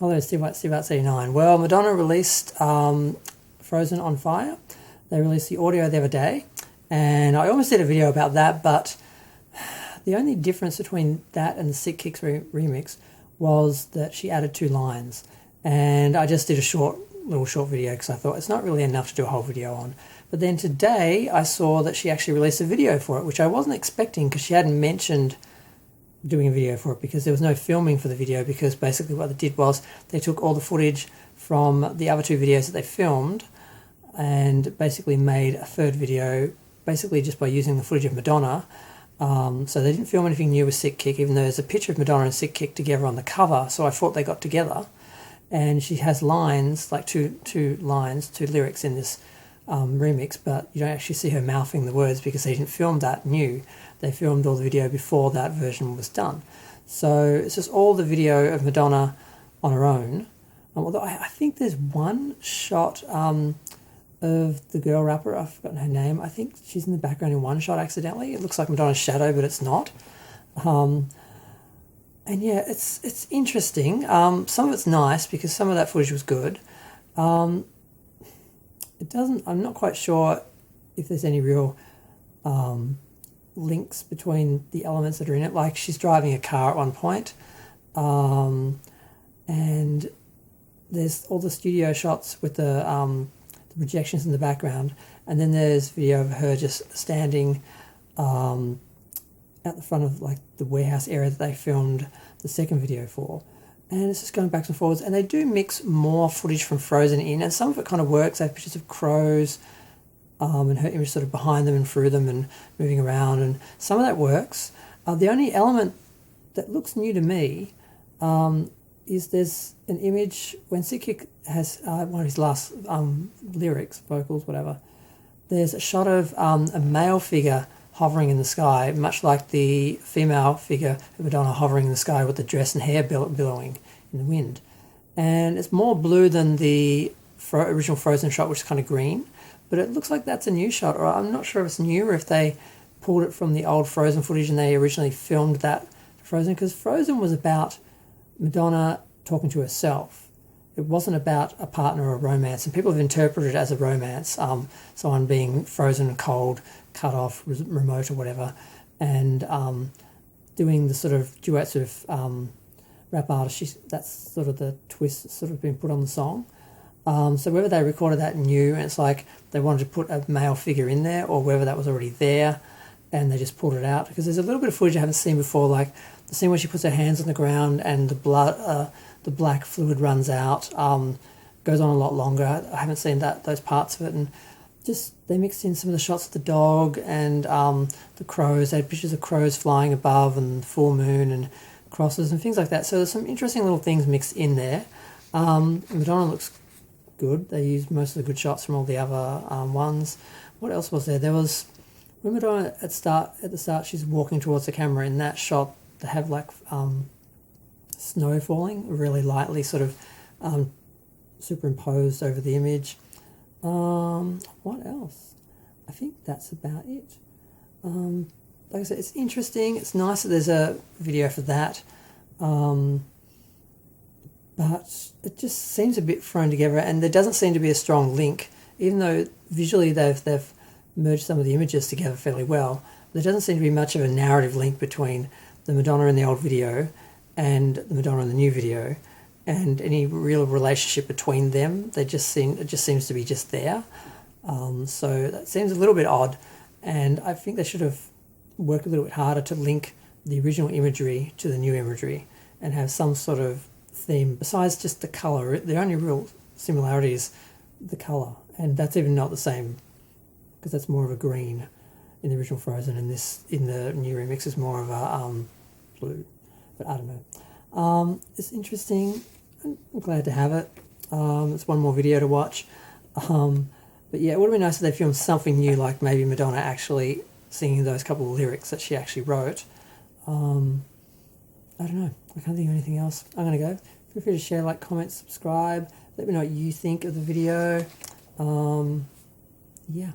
Hello, Steve White, Steve Arts 89. Well, Madonna released Frozen on Fire. They released the audio the other day, and I almost did a video about that, but the only difference between that and the Sickick's remix was that she added 2 lines, and I just did a little short video because I thought it's not really enough to do a whole video on. But then today I saw that she actually released a video for it, which I wasn't expecting because she hadn't mentioned doing a video for it, because there was no filming for the video, because basically what they did was they took all the footage from the other 2 videos that they filmed and basically made a third video basically just by using the footage of Madonna. So they didn't film anything new with Sickick, even though there's a picture of Madonna and Sickick together on the cover, so I thought they got together. And she has lines, like two lyrics in this remix, but you don't actually see her mouthing the words because they didn't film that new. They filmed all the video before that version was done. So it's just all the video of Madonna on her own. Although I think there's one shot of the girl rapper, I've forgotten her name. I think she's in the background in one shot accidentally. It looks like Madonna's shadow, but it's not. And yeah, it's interesting. Some of it's nice because some of that footage was good. I'm not quite sure if there's any real links between the elements that are in it. Like, she's driving a car at one point, and there's all the studio shots with the projections in the background, and then there's video of her just standing at the front of like the warehouse area that they filmed the second video for. And it's just going back and forwards, and they do mix more footage from Frozen in, and some of it kind of works. They have pictures of crows, and her image sort of behind them and through them and moving around, and some of that works. The only element that looks new to me is there's an image when Sickick has one of his last lyrics, vocals, whatever. There's a shot of a male figure hovering in the sky, much like the female figure of Madonna hovering in the sky with the dress and hair billowing in the wind. And it's more blue than the original Frozen shot, which is kind of green, but it looks like that's a new shot, or I'm not sure if it's new or if they pulled it from the old Frozen footage and they originally filmed that for Frozen, because Frozen was about Madonna talking to herself. It wasn't about a partner or a romance, and people have interpreted it as a romance, someone being frozen, cold, cut off, remote or whatever, and doing the sort of duet sort of rap artist. That's sort of the twist that's sort of been put on the song. So whether they recorded that new and it's like they wanted to put a male figure in there, or whether that was already there and they just pulled it out, because there's a little bit of footage I haven't seen before, like the scene where she puts her hands on the ground and the blood, the black fluid runs out, goes on a lot longer. I haven't seen those parts of it, and just they mixed in some of the shots of the dog and the crows. They had pictures of crows flying above and the full moon and crosses and things like that. So there's some interesting little things mixed in there. Madonna looks good. They used most of the good shots from all the other ones. What else was there? There was, when Madonna at the start she's walking towards the camera. In that shot they have like snow falling really lightly, sort of superimposed over the image. What else? I think that's about it. Like I said, it's interesting. It's nice that there's a video for that. But it just seems a bit thrown together, and there doesn't seem to be a strong link, even though visually they've merged some of the images together fairly well. There doesn't seem to be much of a narrative link between the Madonna in the old video and the Madonna in the new video, and any real relationship between them. It just seems to be just there. So that seems a little bit odd, and I think they should have worked a little bit harder to link the original imagery to the new imagery and have some sort of theme besides just the colour. The only real similarity is the colour, and that's even not the same, because that's more of a green in the original Frozen, and this in the new remix is more of a blue. But I don't know. It's interesting. I'm glad to have it. It's one more video to watch. But yeah, it would have been nice if they filmed something new, like maybe Madonna actually singing those couple of lyrics that she actually wrote. I don't know. I can't think of anything else. I'm going to go. Feel free to share, like, comment, subscribe. Let me know what you think of the video. Yeah.